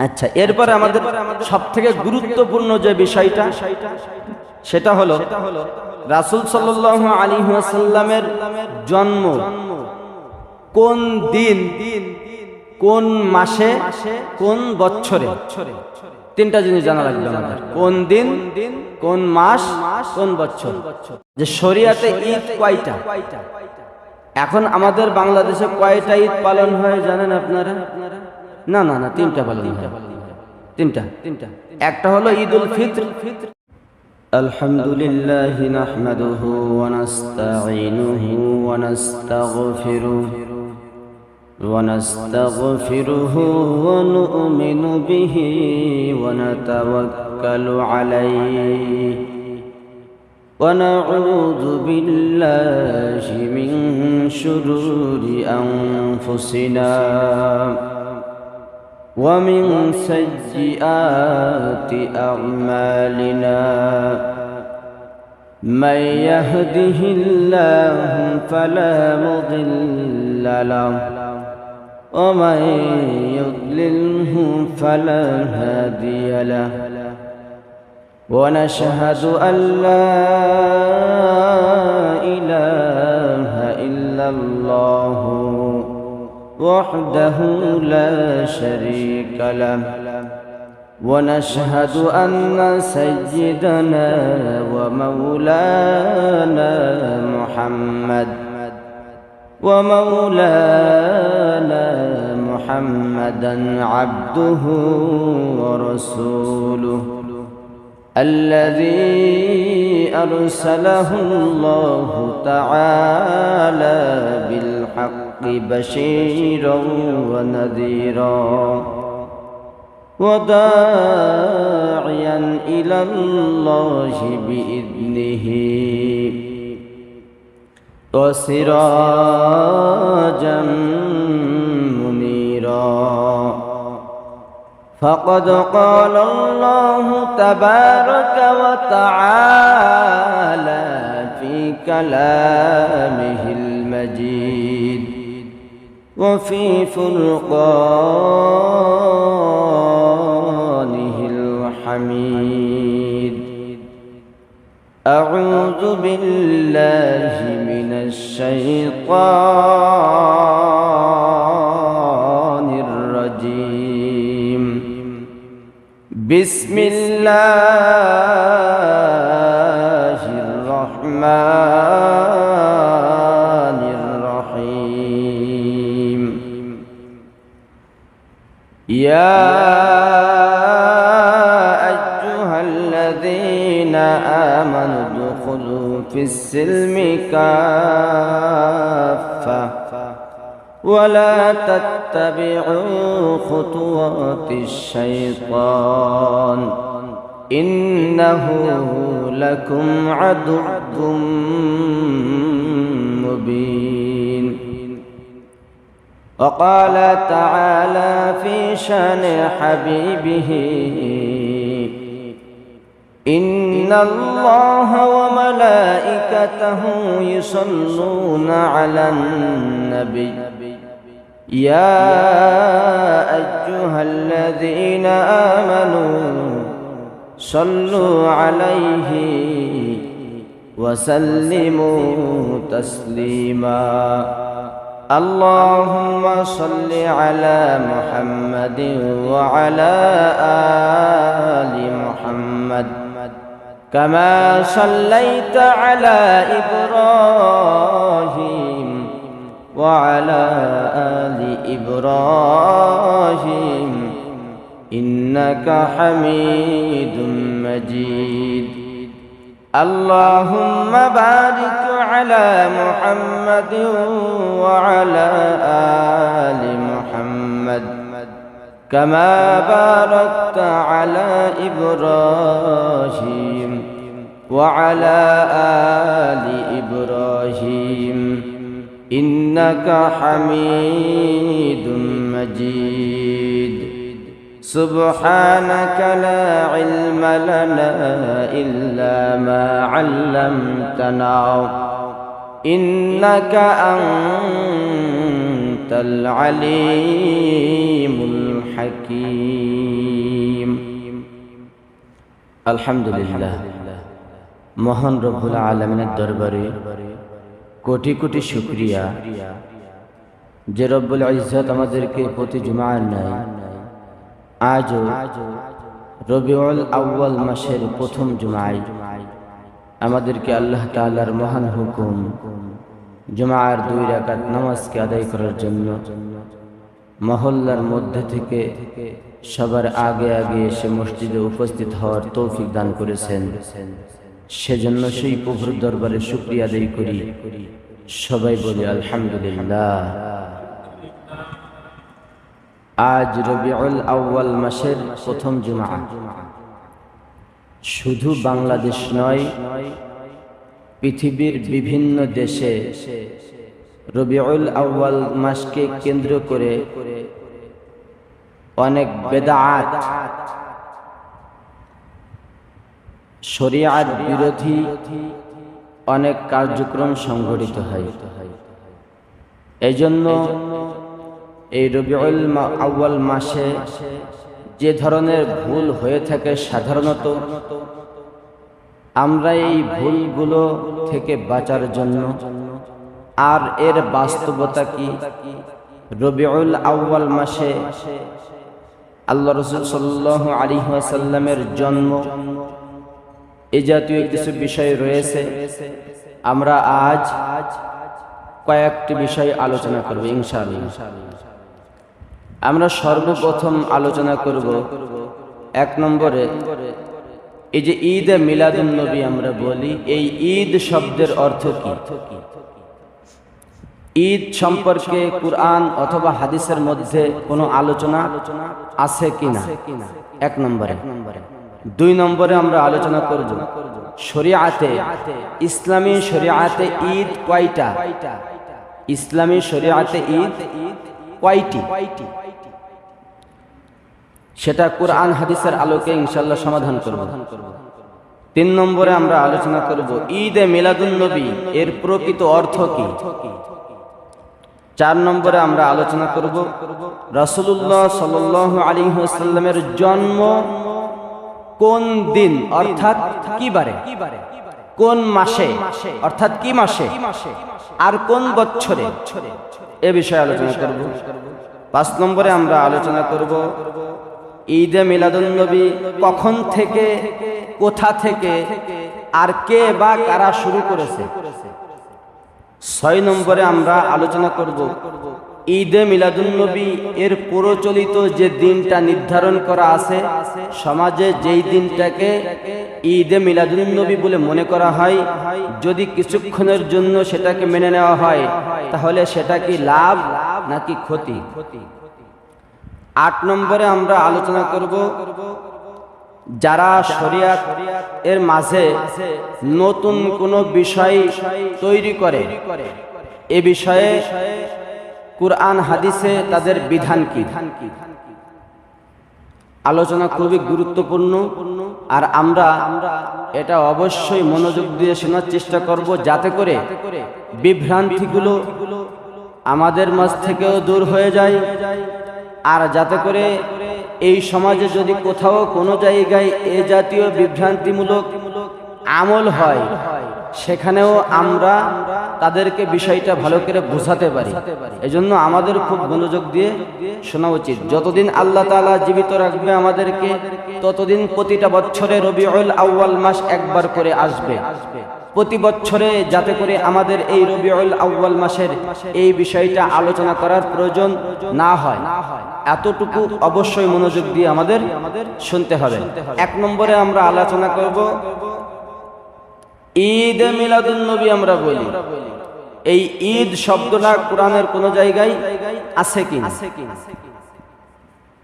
আচ্ছা, এরপরে আমাদের সবথেকে গুরুত্বপূর্ণ যে বিষয়টা সেটা হলো রাসূল সাল্লাল্লাহু আলাইহি ওয়াসাল্লামের জন্ম কোন দিন, কোন মাসে, কোন বছরে। তিনটা জিনিস জানা লাগবে আমাদের, কোন দিন, কোন মাস, কোন বছর। যে শরীয়তে ঈদ কয়টা, এখন আমাদের বাংলাদেশে কয়টা ঈদ পালন হয় জানেন আপনারা? না না না, তিনটা পালন হয়, তিনটা। একটা হলো ঈদুল ফিত্র। আলহামদুলিল্লাহি নাহমাদুহু ওয়া নাস্তাঈনুহু ওয়া নাস্তাগফিরুহু ونستغفره ونؤمن به ونتوكل عليه ونعوذ بالله من شرور أنفسنا ومن سيئات أعمالنا من يهده الله فلا مضل له ومن يضلله فلا هادي له ونشهد أن لا إله إلا الله وحده لا شريك له ونشهد أن سيدنا ومولانا محمدا عبده ورسوله الذي أرسله الله تعالى بالحق بشيرا ونذيرا وداعيا إلى الله بإذنه وسراجا منيرا فقد قال الله تبارك وتعالى في كلامه المجيد وفي فرقانه الحميد أعوذ بالله من الشيطان الرجيم بسم الله الرحمن الرحيم يا أيها الذين آمنوا ادخلوا في السلم كافة ولا تتبعوا خطوات الشيطان إنه لكم عدو مبين وقال تعالى في شان حبيبه إن الله وملائكته يصلون على النبي يا أيها الذين آمنوا صلوا عليه وسلموا تسليما اللهم صل على محمد وعلى آل محمد كما صليت على إبراهيم وعلى آل إبراهيم إنك حميد مجيد اللهم بارك على محمد وعلى آل محمد كما باركت على إبراهيم وعلى آل إبراهيم إنك حميد مجيد سبحانك لا علم لنا إلا ما علمتنا إنك أنت العليم الحكيم হাকীম। আলহামদুলিল্লাহ, মহান রব্বুল আলামিনের দরবারে কোটি কোটি শুকরিয়া যে রব্বুল ইজ্জত আমাদেরকে প্রতি জুমার ন্যায় আজও রবিউল আউয়াল মাসের প্রথম জুমায় আমাদেরকে আল্লাহ তাআলার মহান হুকুম জুমার 2 রাকাত নামাজকে আদায় করার জন্য মহল্লার মধ্যে থেকে সবার আগে আগে এসে মসজিদে উপস্থিত হওয়ার তৌফিক দান করেছেন। সেজন্য সেই প্রভুর দরবারে শুকরিয়া আদায় করি। সবাই বলি আলহামদুলিল্লাহ। আজ রবিউল আউয়াল মাসের প্রথম জুমা। শুধু বাংলাদেশ নয়, পৃথিবীর বিভিন্ন দেশে রবিউল আউয়াল মাসকে কেন্দ্র করে অনেক বেদাত, শরিয়াত বিরোধী অনেক কার্যক্রম সংঘটিত হয়। এই জন্য এই রবিউল আউয়াল মাসে যে ধরনের ভুল হয়ে থাকে সাধারণত, আমরা এই ভুলগুলো থেকে বাঁচার জন্য আর এর বাস্তবতা কি, রবিউল আউয়াল মাসে আল্লাহ রাসূল সাল্লাল্লাহু আলাইহি ওয়াসাল্লামের জন্ম, এই জাতীয় কিছু বিষয় রয়েছে। আমরা আজ কয়েকটি বিষয় আলোচনা করব ইনশাআল্লাহ। আমরা সর্বপ্রথম আলোচনা করব 1 নম্বরে এই যে ঈদ এ মিলাদুন নবী আমরা বলি, এই ঈদ শব্দের অর্থ কি? ঈদ সম্পর্কে কুরআন অথবা হাদিসের মধ্যে কোনো আলোচনা আছে কিনা, 1 নম্বরে। 2 নম্বরে আমরা আলোচনা করব শরিয়াতে, ইসলামী শরিয়াতে ঈদ কয়টা, ইসলামী শরিয়াতে ঈদ কয়টি, সেটা কুরআন হাদিসের আলোকে ইনশাআল্লাহ সমাধান করব। 3 নম্বরে আমরা আলোচনা করব ঈদ এ মিলাদুন নবী এর প্রকৃত অর্থ কি। 4 নম্বরে আমরা আলোচনা করব রাসূলুল্লাহ সাল্লাল্লাহু আলাইহি ওয়াসাল্লামের জন্ম কোন দিন অর্থাৎ কি বারে, কোন মাসে অর্থাৎ কি মাসে, আর কোন বছরে, এ বিষয়ে আলোচনা করব। 5 নম্বরে আমরা আলোচনা করব ঈদে মিলাদুন নবী কখন থেকে, কোথা থেকে, আর কে বা কারা শুরু করেছে। 6 নম্বরে আমরা আলোচনা করব ঈদে মিলাদুন নবী এর প্রচলিত যে দিনটা নির্ধারণ করা আছে সমাজে, যেই দিনটাকে ঈদে মিলাদুন নবী বলে মনে করা হয়, যদি কিছুক্ষণের জন্য সেটাকে মেনে নেওয়া হয় তাহলে সেটা কি লাভ নাকি ক্ষতি। 8 নম্বরে আমরা আলোচনা করব যারা শরিয়াত এর মাঝে নতুন কোনো বিষয় তৈরি করে, এ বিষয়ে কুরআন হাদিসে তাদের বিধান কি। আলোচনা খুবই গুরুত্বপূর্ণ, আর আমরা এটা অবশ্যই মনোযোগ দিয়ে শোনার চেষ্টা করব, যাতে করে বিভ্রান্তিগুলো আমাদের মাঝ থেকেও দূর হয়ে যায়, আর যাতে করে এই সমাজে যদি কোথাও কোনো জায়গায় এ জাতীয় বিভ্রান্তিমূলক আমল হয় সেখানেও আমরা তাদেরকে বিষয়টা ভালো করে বোঝাতে পারি। এজন্য আমাদের খুব মনোযোগ দিয়ে শোনা উচিত। যতদিন আল্লাহ তাআলা জীবিত রাখবে আমাদেরকে, ততদিন প্রতিটা বছরে রবিউল আউয়াল মাস একবার করে আসবে। প্রতি বছরে যাতে করে আমাদের এই রবিউল আউয়াল মাসের এই বিষয়টা আলোচনা করার প্রয়োজন না হয়, এতটুকু অবশ্যই মনোযোগ দিয়ে আমাদের শুনতে হবে। 1 নম্বরে আমরা আলোচনা করব ঈদ এ মিলাদুন নবী আমরা বলি, এই ঈদ শব্দটা কোরআনের কোন জায়গায় আছে কিনা।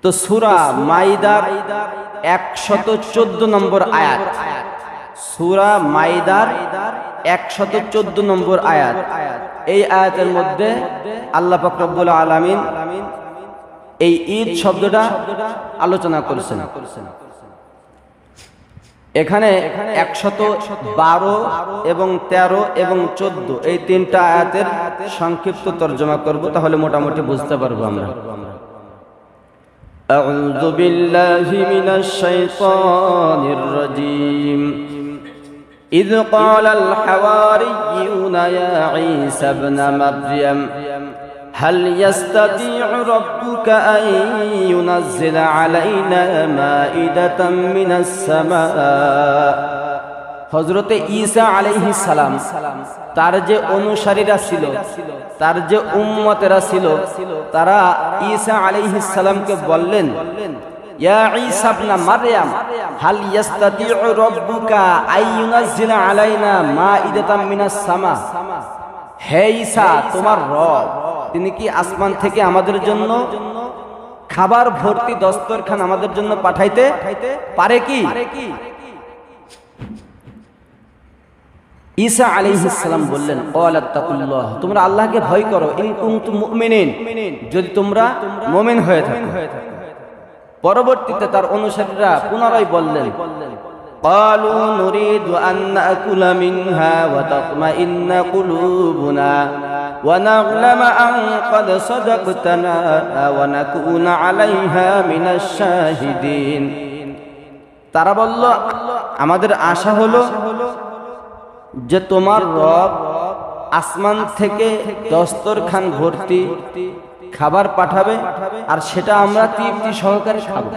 তো সূরা মাইদার 114 নম্বর আয়াত, সূরা মাইদার 114 নম্বর আয়াত, এই আয়াতের মধ্যে আল্লাহ পাক রব্বুল আলামিন এই ঈদ শব্দটা আলোচনা করেছেন। এখানে 112 এবং 13 এবং 14 এই 3টা আয়াতের সংক্ষিপ্ত তর্জমা করব, তাহলে মোটামুটি বুঝতে পারবো আমরা। أعوذ بالله من الشيطان الرجيم إذ قال الحواريون يا عيسى ابن مريم هل يستطيع ربك أن ينزل علينا مائدة من السماء হযরতে ঈসা আলাইহিস সালাম তার যে অনুসারীরা ছিল, তার যে উম্মতেরা ছিল, তারা ঈসা আলাইহিস সালামকে বললেন, ইয়া ঈসা ইবনে মারইয়াম হাল ইয়াস্তাতিউ রাব্বুকা আইয়ুনাজ্জিলা আলাইনা মাইদাতাম মিনাস সামা, হে ঈসা তোমার রব তিনি কি আসমান থেকে আমাদের জন্য খাবার ভর্তি দস্তরখান আমাদের জন্য পাঠাইতে পারে কি? ঈসা আলাইহিস সালাম বললেন, ক্বালাত্তাকুল্লাহ, তোমরা আল্লাহকে ভয় করো, ইন কুনতুম মুমিনিন, যদি তোমরা মুমিন হয়ে থাকো। পরবর্তীতে তার অনুসারীরা পুনরায় বললেন, ক্বালু নুরিদু আন নাকুলা মিনহা ওয়া তাতমাইন্না কুলুবুনা ওয়া না'লামা আন ক্বাদ সাদাকতানা ওয়া নাকুনা আলাইহা মিনাশ শাহিদিন। তারা বলল, আমাদের আশা হলো যে তোমার রব আসমান থেকে দস্তরখান ভর্তি খাবার পাঠাবে আর সেটা আমরা তৃপ্তি সহকারে খাবো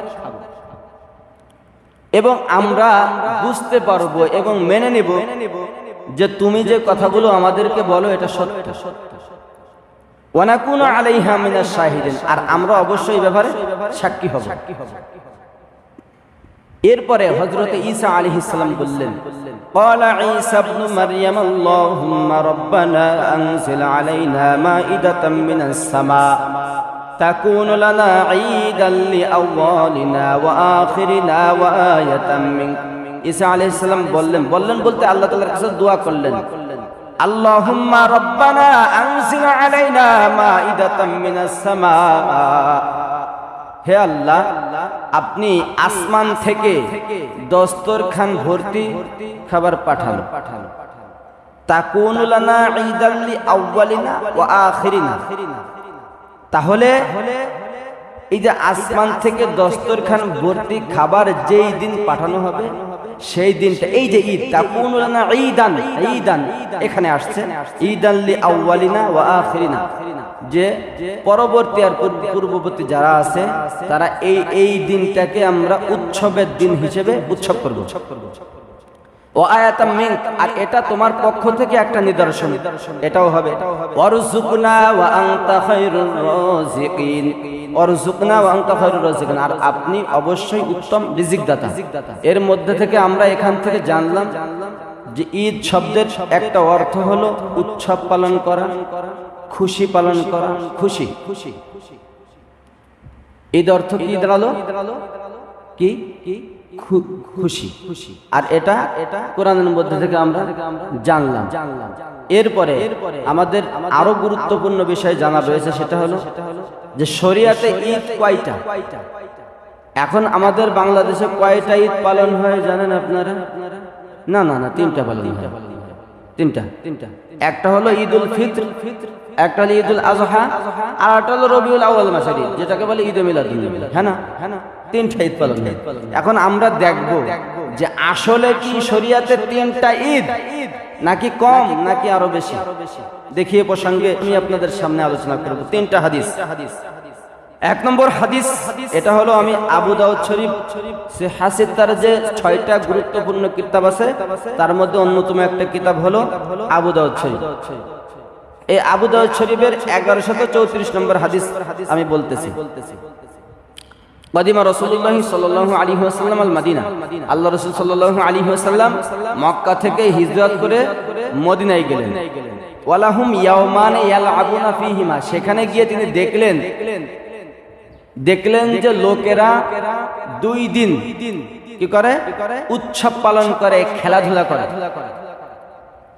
এবং আমরা বুঝতে পারবো এবং মেনে নেব যে তুমি যে কথাগুলো আমাদেরকে বলো এটা সত্য। ওয়া নাকুনা আলাইহা মিনাশ শাহিদিন, আর আমরা অবশ্যই এই ব্যাপারে সাক্ষী হব। এরপরে হযরত ঈসা আলাইহিস সালাম বললেন, ক্বালা ঈসা ইবনে মারইয়াম আল্লাহুম্মা রাব্বানা আনজিল আলাইনা মাইদাতাম মিনাস সামা তাকুনু লানা ঈদান লিআওয়ালিনা ওয়া আখিরিনা ওয়া আয়াতাম মিনক। ঈসা আলাইহিস সালাম বললেন বলতে আল্লাহ তাআলার কাছে দোয়া করলেন, আল্লাহুম্মা রাব্বানা আনজিল আলাইনা মাইদাতাম মিনাস সামা, হে আল্লাহ আপনি আসমান থেকে দস্তরখান ভর্তি খাবার পাঠান, তাকুনু লানা ঈদাল লিআওয়ালিনা ওয়া আখিরিনা, তাহলে এই যে আসমান থেকে দস্তরখান ভর্তি খাবার যেই দিন পাঠানো হবে সেই দিনটা, এই যে ঈদ, তাকুনু লানা ঈদান এখানে আসছে ঈদাল লিআওয়ালিনা ওয়া আখিরিনা, যে পরবর্তী আর পূর্ববর্তী যারা আছে তারা এই দিনটাকে আমরা উৎসবের দিন হিসেবে উৎসব করব। ও আয়াতাম মিনক, আর এটা তোমার পক্ষ থেকে একটা নিদর্শন, এটাও হবে। ওয়ারযুকনা ওয়া আনতা খায়রুর রাযিকিন, ওয়ারযুকনা ওয়া আনতা খায়রুর রাযিকিন, আর আপনি অবশ্যই উত্তম রিজিক দাতা। এর মধ্যে থেকে আমরা এখান থেকে জানলাম যে ঈদ শব্দের একটা অর্থ হলো উৎসব পালন করা, খুশি পালন করা, খুশি। ঈদ অর্থ কি দাঁড়ালো? কি? খুশি। আর এটা কোরআনের মধ্যে থেকে আমরা জানলাম। এরপরে আমাদের আরো গুরুত্বপূর্ণ বিষয় জানা রয়েছে, সেটা হলো যে শরিয়াতে ঈদ কয়টা। এখন আমাদের বাংলাদেশে কয়টা ঈদ পালন হয় জানেন আপনারা? না, তিনটা পালন হয়। তিনটা। একটা হলো ঈদুল ফিতর, একটা হলো ঈদুল আজহা, আর একটা হলো রবিউল আউয়াল মাসের ঈদ, যেটাকে বলে ঈদে মিলাদুন্নবী। হ্যাঁ না, তিনটা ঈদ পালন হয়। এখন আমরা দেখব যে আসলে কি শরিয়াতে তিনটা ঈদ নাকি কম নাকি আরো বেশি। দেখিয়ে প্রসঙ্গে আমি আপনাদের সামনে আলোচনা করব তিনটা হাদিস। এক নম্বর হাদিস, এটা হলো আমি আবু দাউদ শরীফ সে হাসিদ, তার যে 6টা গুরুত্বপূর্ণ কিতাব আছে তার মধ্যে অন্যতম একটা কিতাব হলো আবু দাউদ শরীফ। এই আবু দাউদ শরীফের 1134 নম্বর হাদিস আমি বলতেছি। কাদিমা রাসূলুল্লাহ সাল্লাল্লাহু আলাইহি ওয়াসাল্লাম আল মাদিনা, আল্লাহ রাসূল সাল্লাল্লাহু আলাইহি ওয়াসাল্লাম মক্কা থেকে হিজরত করে মদিনায় গেলেন। ওয়ালাহুম ইয়াওমান ইয়ালআবুনা ফীহিমা, সেখানে গিয়ে তিনি দেখলেন যে লোকেরা 2 দিন কি করে? উৎসব পালন করে, খেলাধুলা করে।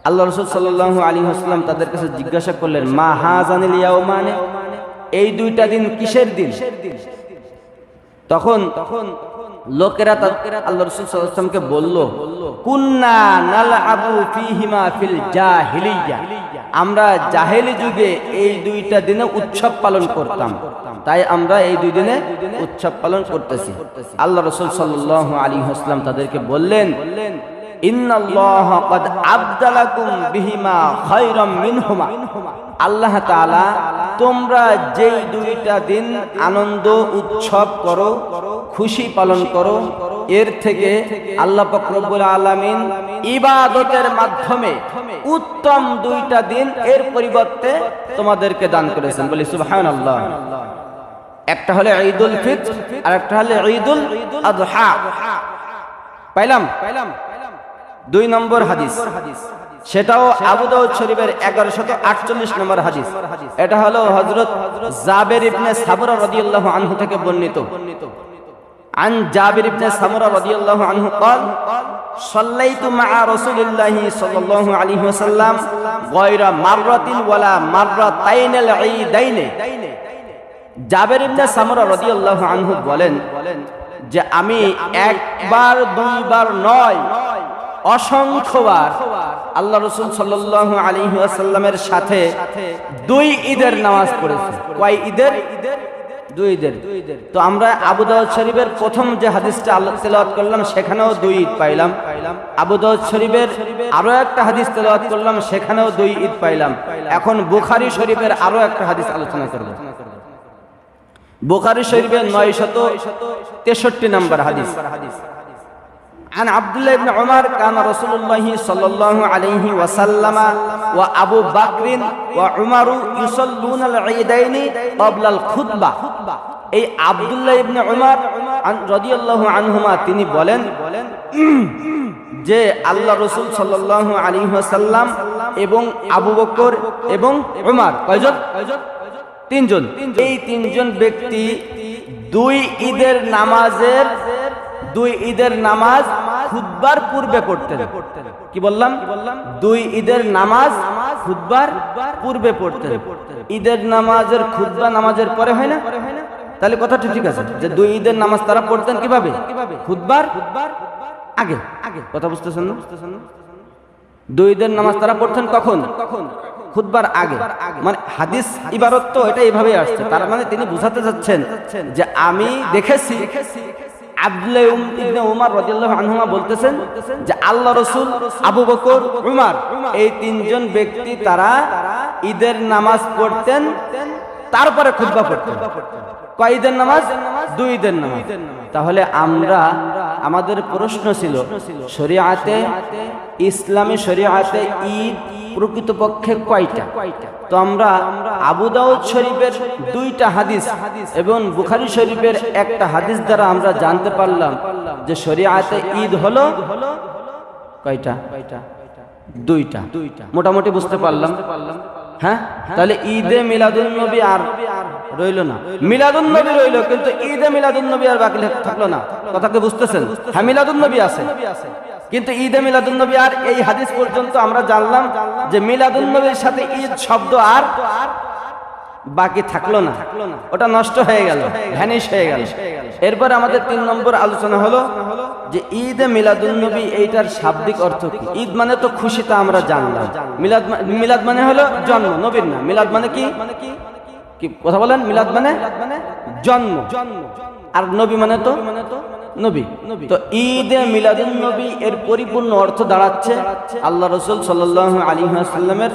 আল্লাহ রাসূল সাল্লাল্লাহু আলাইহি ওয়াসাল্লাম তাদের কাছে জিজ্ঞাসা করলেন, মা হাযানিল ইয়াওমানে, এই 2টা দিন কিসের দিন? তখন লোকেরা আল্লাহ রাসূল সাল্লাল্লাহু আলাইহি ওয়াসাল্লামকে বলল, কুন্না নালআবু ফীহিমা ফিল জাহিলিয়্যাহ, আমরা জাহেলি যুগে এই দুইটা দিনে উৎসব পালন করতাম, তাই আমরা এই দুই দিনে উৎসব পালন করতেছি। আল্লাহ রাসূল সাল্লাল্লাহু আলাইহি ওয়াসাল্লাম তাদেরকে বললেন, ইন্নাল্লাহা ক্বাদ আবদালাকুম বিহিমা খায়রাম মিনহুমা, আল্লাহ তাআলা তোমরা যেই দুইটা দিন আনন্দ উৎসব করো, খুশি পালন করো, এর থেকে আল্লাহ পাক রব্বুল আলামিন ইবাদতের মাধ্যমে উত্তম দুইটা দিন এর পরিবর্তে তোমাদেরকে দান করেছেন। বলি সুবহানাল্লাহ। একটা হলো ঈদুল ফিতর আর একটা হলো ঈদুল আযহা। পাইলাম 2 নম্বর হাদিস, সেটাও আবু দাউদ শরীফের 1148 নম্বর হাদিস। এটা হলো হযরত জাবের ইবনে সামুরা রাদিয়াল্লাহু আনহু থেকে বর্ণিত। আন জাবির ইবনে সামুরা রাদিয়াল্লাহু আনহু قال সাল্লাইতু মা'a রাসূলিল্লাহি সাল্লাল্লাহু আলাইহি ওয়াসাল্লাম গায়রা মাররাতিন ওয়ালা মাররাতাইনিল ঈদাইনি। জাবের ইবনে সামুরা রাদিয়াল্লাহু আনহু বলেন যে আমি একবার দুইবার নয়, অসংখ্যবার আল্লাহ রাসূল সাল্লাল্লাহু আলাইহি ওয়াসাল্লামের সাথে 2 ঈদের নামাজ পড়েছি। কয় ঈদের? 2 ঈদের। তো আমরা আবু দাউদ শরীফের প্রথম যে হাদিসটা তেলাওয়াত করলাম সেখানেও 2 ঈদ পাইলাম। আবু দাউদ শরীফের আরো একটা হাদিস তেলাওয়াত করলাম, সেখানেও 2 ঈদ পাইলাম। এখন বুখারী শরীফের আরো একটা হাদিস আলোচনা করব। বুখারী শরীফের 963 নম্বর হাদিস। عن عبد الله بن عمر كان رسول الله صلى الله عليه وسلم وأبو بكر وعمر يصلون العيدين قبل الخطبة। এই আব্দুল্লাহ ইবনে উমর রাদিয়াল্লাহু আনহুমা তিনি বলেন যে আল্লাহ রাসূল সাল্লাল্লাহু আলাইহি ওয়াসাল্লাম এবং আবু বকর এবং উমর কয়জন? 3 জন। এই 3 জন ব্যক্তি 2 ঈদের নামাজ খুতবার পূর্বে পড়তেন। কি বললাম? 2 ঈদের নামাজ খুতবার পূর্বে পড়তেন। ঈদের নামাজের খুতবা নামাজের পরে হয় না? তাহলে কথাটা ঠিক আছে যে 2 ঈদের নামাজ তারা পড়তেন কিভাবে? খুতবার আগে। কথা বুঝতেছেন না? 2 ঈদের নামাজ তারা পড়তেন কখন? খুতবার আগে। মানে হাদিস ইবারত তো এটা এইভাবে আসছে। তার মানে তিনি বুঝাতে যাচ্ছেন যে আমি দেখেছি আব্দুল্লাহ ইবনে উমর রাদিয়াল্লাহু আনহুমা বলতেছেন যে আল্লাহ রাসূল, আবু বকর, উমর এই 3 জন ব্যক্তি তারা ঈদের নামাজ পড়তেন, তারপরে খুতবা পড়তেন। কয় ঈদের নামাজ? 2 ঈদের নামাজ। তাহলে আমাদের প্রশ্ন ছিল শরীয়তে, ইসলামী শরীয়তে ঈদ প্রকৃতপক্ষে কয়টা? তো আমরা আবু দাউদ শরীফের 2টা হাদিস এবং বুখারী শরীফের একটা হাদিস দ্বারা আমরা জানতে পারলাম যে শরীয়তে ঈদ হলো কয়টা? 2টা। মোটামুটি বুঝতে পারলাম। হ্যাঁ, তাহলে ঈদে মিলাদুন নবী আর রইল না। মিলাদুন নবী রইল, কিন্তু ঈদে মিলাদুন নবী আর বাকি থাকলো না। কথাকে বুঝতেছেন? হ্যাঁ, মিলাদুন নবী আছে, কিন্তু ঈদে মিলাদুন নবী আর এই হাদিস পর্যন্ত আমরা জানলাম যে মিলাদুন নবীর সাথে ঈদ শব্দ আর বাকি থাকলো না, ওটা নষ্ট হয়ে গেল, ভ্যানিশ হয়ে গেল। এরপর আমাদের 3 নম্বর আলোচনা হলো যে ঈদে মিলাদুন নবী এইটার শাব্দিক অর্থ কি? ঈদ মানে তো খুশি, তা আমরা জানলাম। মিলাদ মানে হলো জন্ম, নবীর না। মিলাদ মানে কি? কথা বলেন? মিলাদ মানে জন্ম, আর নবী মানে তো নবী। তো ঈদে মিলাদুন নবী এর পরিপূর্ণ অর্থ দাঁড়াচ্ছে আল্লাহ রাসূল সাল্লাল্লাহু আলাইহি ওয়াসাল্লামের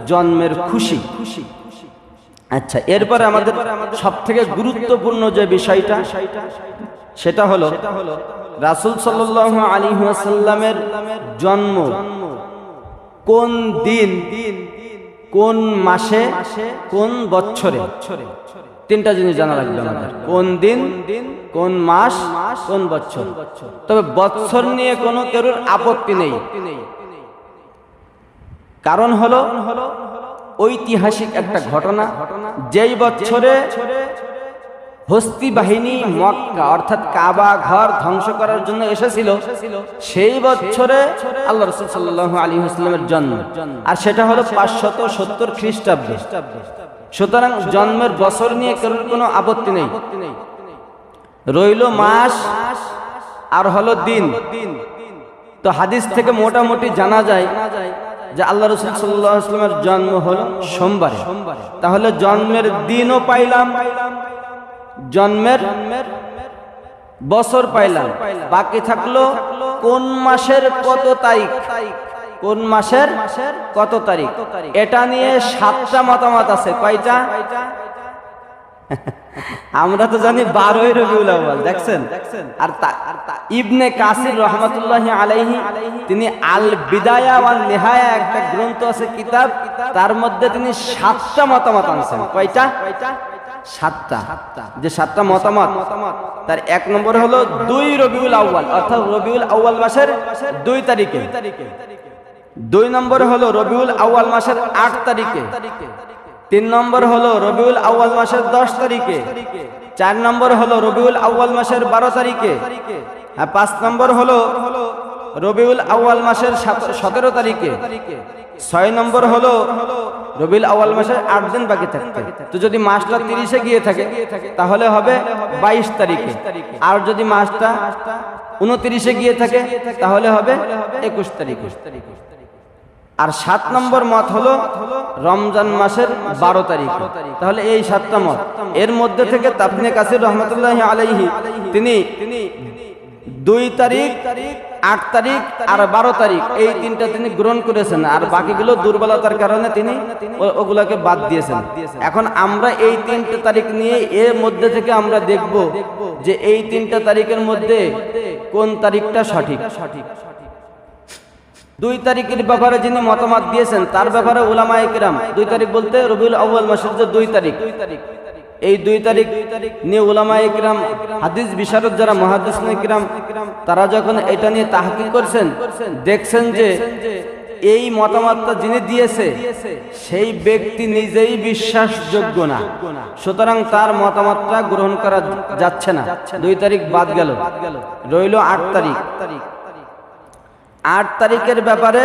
জন্মের খুশি। আচ্ছা, এরপরে আমাদের সবথেকে গুরুত্বপূর্ণ যে বিষয়টা সেটা হলো রাসূল সাল্লাল্লাহু আলাইহি ওয়াসাল্লামের জন্ম কোন দিন, কোন মাসে, কোন বছরে। 3টা জিনিস জানা লাগবে আমাদের। কোন দিন, কোন মাস, কোন বছর। তবে বছর নিয়ে কোনো কারোর আপত্তি নেই। কারণ হলো ঐতিহাসিক একটা ঘটনা। যেই বছরে হস্তি বাহিনী মক্কা অর্থাৎ কাবা ঘর ধ্বংস করার জন্য এসেছিল, সেই বছরে আল্লাহ রাসূল সাল্লাল্লাহু আলাইহি ওয়াসাল্লামের জন্ম, আর সেটা হলো 570 খ্রিস্টাব্দে। সুতরাং জন্মের বছর নিয়ে কারোর কোনো আপত্তি নেই। রইল মাস আর হলো দিন। তো হাদিস থেকে মোটামুটি জানা যায় যে আল্লাহ রাসূল সাল্লাল্লাহু আলাইহি ওয়াসাল্লামের জন্ম হলো সোমবারে। তাহলে জন্মের দিনও পাইলাম, জন্মের বছর পাইলাম, বাকি থাকলো কোন মাসের কত তারিখ, কোন মাসের কত তারিখ। এটা নিয়ে 7টা মতামত আছে। কয়টা? আমরা তো জানি 12ই রবিউল আউয়াল, দেখছেন। আর ইবনে কাসির রাহমাতুল্লাহি আলাইহি তিনি আল বিদায়া ওয়ান নিহায়া একটা গ্রন্থ আছে, কিতাব, তার মধ্যে তিনি 7টা মতামত আনছেন। কয়টা? 7টা। যে 7টা মতামত, তার 1 নম্বর হলো 2 রবিউল আউয়াল, অর্থাৎ রবিউল আউয়াল মাসের 2 তারিখে। 2 নম্বর হলো রবিউল আউয়াল মাসের 8 তারিখে। 3 নম্বর হলো রবিউল আউয়াল মাসের 10 তারিখে। 4 নম্বর হলো রবিউল আউয়াল মাসের 12 তারিখে। 5 নম্বর হলো রবিউল আউয়াল মাসের 17 তারিখে। 6 নম্বর হলো রবিউল আউয়াল মাসের 8 দিন বাকি থাকে। তো যদি মাসটা 30-এ গিয়ে থাকে তাহলে হবে 22 তারিখে। আর যদি মাসটা 29-এ গিয়ে থাকে তাহলে হবে 21 তারিখে। আর 7 নম্বর মত হলো রমজান মাসের 12 তারিখ। তাহলে এই 7টা মত, এর মধ্যে থেকে ইবনে কাসির রাহমাতুল্লাহি আলাইহি তিনি 2 তারিখ, 8 তারিখ আর 12 তারিখ এই 3টা তিনি গ্রহণ করেছেন, আর বাকিগুলো দুর্বলতার কারণে তিনি ওগুলাকে বাদ দিয়েছেন। এখন আমরা এই 3টে তারিখ নিয়ে এর মধ্যে থেকে আমরা দেখব যে এই 3টা তারিখের মধ্যে কোন তারিখটা সঠিক। 2 তারিখের ব্যাপারে যিনি মতামত দিয়েছেন তার ব্যাপারে উলামায়ে কিরাম, 2 তারিখ বলতে রবিউল আউয়াল মাসের যে 2 তারিখ, এই 2 তারিখ নিয়ে উলামায়ে কিরাম, হাদিস বিশারদ যারা মুহাদ্দিসিনে কিরাম, তারা যখন এটা নিয়ে তাহকিক করছেন, দেখছেন যে এই মতামতটা যিনি দিয়েছে সেই ব্যক্তি নিজেই বিশ্বাসযোগ্য না, সুতরাং তার মতামতটা গ্রহণ করা যাচ্ছে না। 2 তারিখ বাদ গেল, রইল 8 তারিখ। 8 তারিখের ব্যাপারে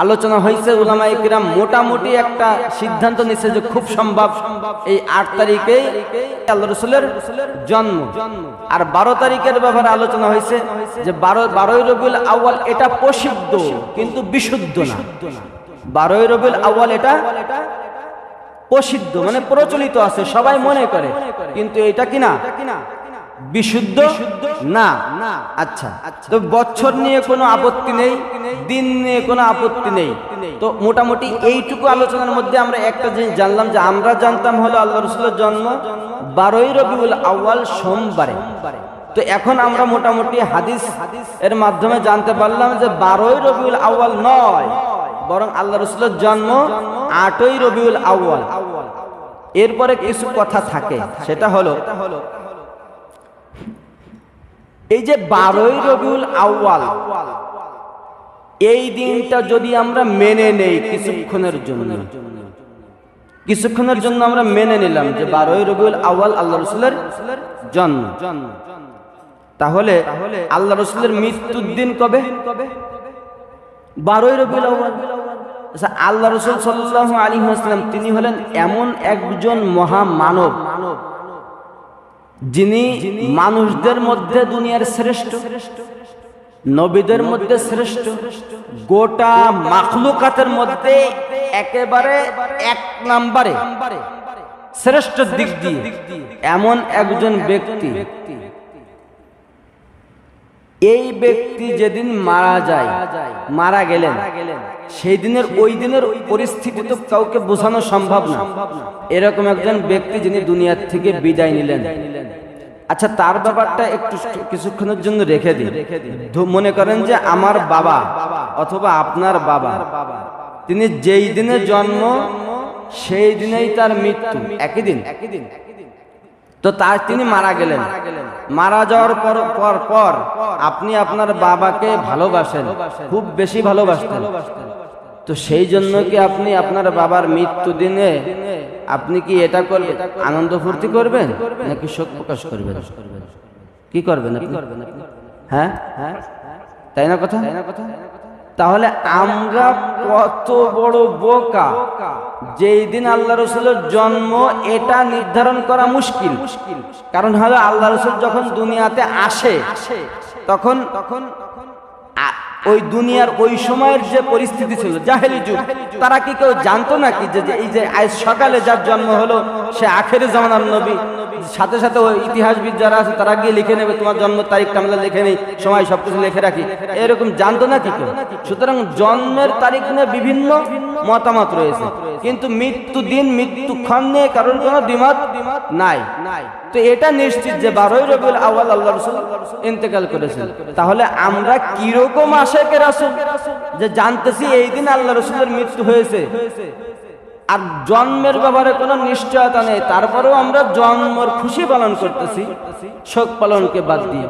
আলোচনা হয়েছে। উলামায়ে কিরাম মোটামুটি একটা সিদ্ধান্ত নিচ্ছে যে খুব সম্ভব এই 8 তারিখেই আল্লাহ রাসূলের জন্ম। আর 12 তারিখের ব্যাপারে আলোচনা হয়েছে যে 12ই রবিউল আউয়াল এটা প্রসিদ্ধ কিন্তু বিশুদ্ধ না। 12ই রবিউল আউয়াল এটা প্রসিদ্ধ মানে প্রচলিত আছে, সবাই মনে করে, কিন্তু এটা কিনা বিশুদ্ধ না। আচ্ছা, তো বছর নিয়ে কোনো আপত্তি নেই, দিন নিয়ে কোনো আপত্তি নেই। তো মোটামুটি এইটুকু আলোচনার মধ্যে আমরা একটা জিনিস জানলাম, যে আমরা জানতাম হলো আল্লাহ রাসূলের জন্ম 12ই রবিউল আউয়াল সোমবারে। তো এখন আমরা মোটামুটি হাদিস এর মাধ্যমে জানতে পারলাম যে 12ই রবিউল আউয়াল নয়, বরং আল্লাহ রাসূলের জন্ম 8ই রবিউল আউয়াল। এরপরে কিছু কথা থাকে, সেটা হলো এই যে 12ই রবিউল আউয়াল এই দিনটা যদি আমরা মেনে নেই কিছুক্ষণের জন্য আমরা মেনে নিলাম যে 12ই রবিউল আউয়াল আল্লাহ রাসূলের জন্ম, তাহলে আল্লাহ রাসূলের মৃত্যুর দিন কবে? 12ই রবিউল আউয়াল। আচ্ছা, আল্লাহ রাসূল সাল্লাল্লাহু আলাইহি ওয়াসাল্লাম তিনি হলেন এমন একজন মহামানব যিনি মানুষদের মধ্যে দুনিয়ার শ্রেষ্ঠ, নবীদের মধ্যে শ্রেষ্ঠ, গোটা মাখলুকাতের মধ্যে একেবারে 1 নম্বরে শ্রেষ্ঠ দিক দিয়ে এমন একজন ব্যক্তি। এই ব্যক্তি যেদিন মারা গেলেন সেই দিনের ওই দিনের পরিস্থিতি তো কাউকে বোঝানো সম্ভব না। এরকম একজন ব্যক্তি যিনি দুনিয়ার থেকে বিদায় নিলেন। আচ্ছা, তার ব্যাপারটা একটু কিছুক্ষণের জন্য রেখে দিন। মনে করেন যে আমার বাবা অথবা আপনার বাবা, তিনি যেই দিনে জন্ম সেই দিনেই তার মৃত্যু, একই দিন। তো তিনি মারা গেলেন। মারা যাওয়ার পর আপনি আপনার বাবাকে ভালোবাসেন, খুব বেশি ভালোবাসতেন। তো সেই জন্য কি আপনি আপনার বাবার মৃত্যু দিনে আপনি কি এটা করবেন, আনন্দ ফুর্তি করবেন নাকি শোক প্রকাশ করবেন? কি করবেন আপনি? হ্যাঁ, তাই না কথা? তাহলে আমরা কত বড় বোকা, যেই দিন আল্লাহ রসুলের জন্ম এটা নির্ধারণ করা মুশকিল। কারণ হলো আল্লাহ রসুল যখন দুনিয়াতে আসে তখন ওই দুনিয়ার ওই সময়ের যে পরিস্থিতি ছিল জাহেলি যুগ, তারা কি কেউ জানতো নাকি যে এই যে আজ সকালে যার জন্ম হলো সে আখেরে জামানার নবী? সাথে সাথে ওই ইতিহাসবিদ যারা আছে তারা গিয়ে লিখে নেবে তোমার জন্ম তারিখটা আমরা লিখে নেই, সময় সবকিছু লিখে রাখি, এরকম জানতো না কি কেউ? সুতরাং জন্মের তারিখ নিয়ে বিভিন্ন মতামত রয়েছে, কিন্তু মৃত্যু দিন মৃত্যুক্ষণ নিয়ে কারোর কোনো দ্বিমত নাই। তো এটা নিশ্চিত যে 12ই রবিউল আউয়াল আল্লাহ রাসূল ইন্তেকাল করেছেন। তাহলে আমরা কিরকম আশিকে রাসূল যে জানতেছি এই দিন আল্লাহ রাসূলের মৃত্যু হয়েছে, আর জন্মের ব্যাপারে কোনো নিশ্চয়তা নেই, তারপরেও আমরা জন্মের খুশি পালন করতেছি শোক পালনকে বাদ দিয়ে।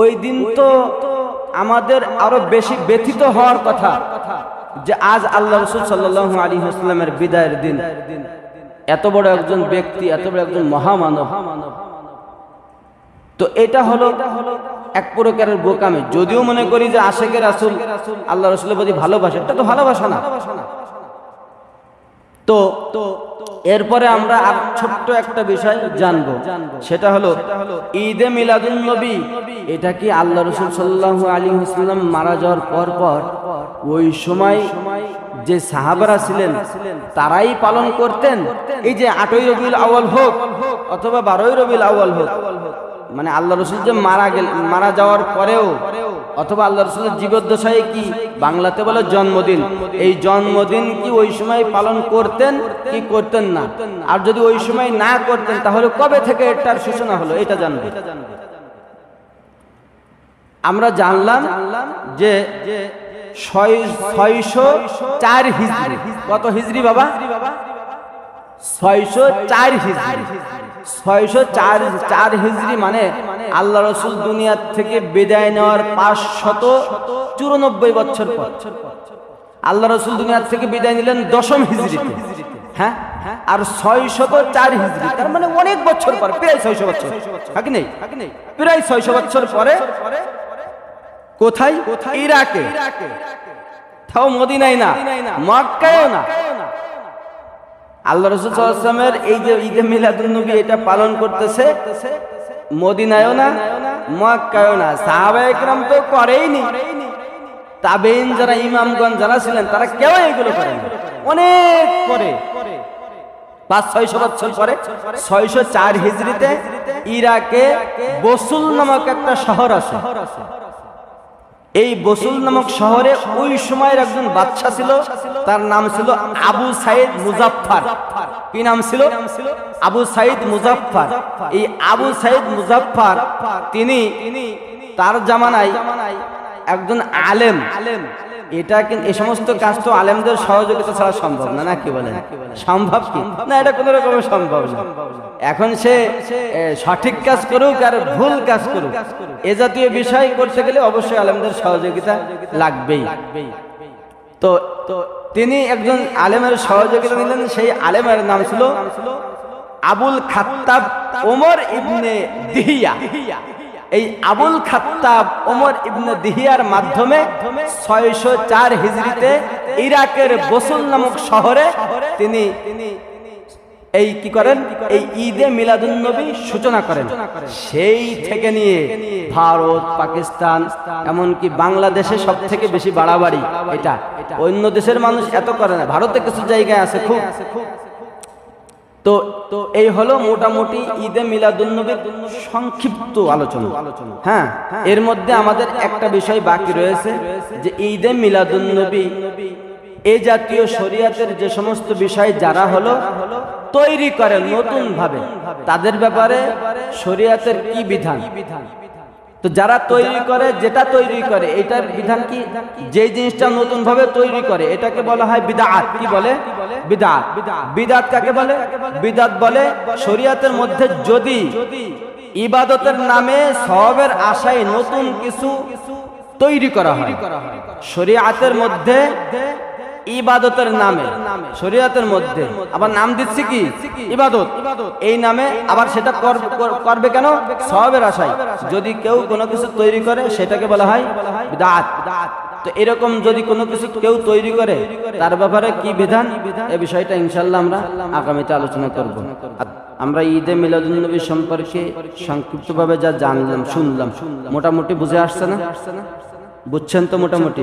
ওই দিন তো আমাদের আরো বেশি ব্যথিত হওয়ার কথা যে আজ আল্লাহ রাসূল সাল্লাল্লাহু আলাইহি ওয়াসাল্লামের বিদায়ের দিন। এত বড় একজন ব্যক্তি, এত বড় একজন মহামানব, তো এটা হলো এক প্রকারের বোকামি। যদিও মনে করি যে আশিকে রাসূল আল্লাহ রাসূলের প্রতি ভালোবাসা, এটা তো ভালোবাসা না। তো এরপরে আমরা আর ছোট্ট একটা বিষয় জানবো, সেটা হলো ঈদে মিলাদুন নবী। এটা কি আল্লাহ রাসূল সাল্লাল্লাহু আলাইহি ওয়াসাল্লাম মারা যাওয়ার পর ওই সময় যে সাহাবারা ছিলেন তারাই পালন করতেন? এই যে 8ই রবিউল আউয়াল হোক অথবা 12ই রবিউল আউয়াল হোক, মানে আল্লাহ রাসূল যে মারা যাওয়ার পরেও অথবা আল্লাহ রাসূলের জীবদ্দশায় কি বাংলাতে বলে জন্মদিন, এই জন্মদিন কি ওই সময় পালন করতেন কি করতেন না? আর যদি ওই সময় না করতেন তাহলে কবে থেকে এটার সূচনা হলো এটা জানবো। আমরা জানলাম যে 604 হিজরি। কত হিজরি বাবা? 604 হিজরি। 604 হিজরি মানে আল্লাহ রাসূল দুনিয়া থেকে বিদায় নেওয়ার 594 বছর পর। আল্লাহ রাসূল দুনিয়া থেকে বিদায় নিলেন 10ম হিজরিতে, হ্যাঁ, আর 604 হিজরি তার মানে অনেক বছর পর, প্রায় 600 বছর, হ্যাঁ কি নেই? প্রায় 600 বছর পরে কোথায়? ইরাকে, তাও মদিনায় না, মক্কায়ও না। আল্লাহ রাসূল সাল্লাল্লাহু আলাইহি ওয়াসাল্লামের এই যে ঈদে মিলাদুন নবী এটা পালন করতেছে মদিনায়ও না, মক্কায়ও না। সাহাবায়ে কেরাম তো করেইনি, তাবেঈন যারা ইমামগণ যারা ছিলেন তারা কেউ এগুলো করেনি। অনেক পরে 500-600 বছর পরে 604 হিজরিতে ইরাকে বসুল নামক একটা শহর আছে। এই বসুল নামক শহরে ওই সময়ের একজন বাদশা ছিল, তার নাম ছিল আবু সাইদ মুজাফফর। কি নাম ছিল? আবু সাইদ মুজাফফর। এই আবু সাইদ মুজাফফর তিনি তার জামানায় একজন আলেম। এটা কিন্তু এই সমস্ত কাজ তো আলেমদের সহযোগিতা ছাড়া সম্ভব না, নাকি বলেন? সম্ভব কি না? এটা কোনো রকমের সম্ভব না। এখন সে সঠিক কাজ করুক আর ভুল কাজ করুক, এ জাতীয় বিষয় করতে গেলে অবশ্যই আলেমদের সহযোগিতা লাগবেই। তো তিনি একজন আলেমের সহযোগিতা নিলেন। সেই আলেমের নাম ছিল আবুল খাত্তাব ওমর ইবনে দিহিয়া। এই আবুল খাত্তাব ওমর ইবনে দিহিয়ার মাধ্যমে 604 হিজরিতে ইরাকের বসুল নামক শহরে তিনি এই কি করেন? এই ঈদে মিলাদুন নবী সূচনা করেন। সেই থেকে নিয়ে ভারত, পাকিস্তান, এমনকি বাংলাদেশে সব থেকে বেশি বাড়াবাড়ি এটা। অন্য দেশের মানুষ এত করে না, ভারতে কিছু জায়গায় আছে খুব। তো এই হলো মোটামুটি ঈদে মিলাদুন নবীর সংক্ষিপ্ত আলোচনা। হ্যাঁ, এর মধ্যে আমাদের একটা বিষয় বাকি রয়েছে যে ঈদে মিলাদুন নবী এই জাতীয় শরীয়তের যে সমস্ত বিষয় যারা হলো তৈরি করে নতুন ভাবে, তাদের ব্যাপারে শরীয়তের কি বিধান। তো যারা তৈরি করে, যেটা তৈরি করে এটার বিধান কি? যে জিনিসটা নতুন ভাবে তৈরি করে এটাকে বলা হয় বিদআত। কি বলে? বিদআত। বিদআত কাকে বলে? বিদআত বলে শরীয়তের মধ্যে যদি ইবাদতের নামে সওয়াবের আশায় নতুন কিছু তৈরি করা হয়। শরীয়তের মধ্যে ইবাদতের নামে, শরীয়তের মধ্যে আবার নাম দিচ্ছি কি? ইবাদত। এই নামে আবার সেটা করবে কেন? সওয়াবের আশায়। যদি কেউ কোনো কিছু তৈরি করে সেটাকে বলা হয় বিদআত। তো এরকম যদি কোনো কিছু কেউ তৈরি করে তার ব্যাপারে কি বিধান, এই বিষয়টা ইনশাআল্লাহ আমরা আগামীতে আলোচনা করব। আমরা ঈদে মিলাদুন্নবী সম্পর্কে সংক্ষিপ্তভাবে যা জানলাম শুনলাম, মোটামুটি বুঝে আসছে না? বুঝছেন তো মোটামুটি?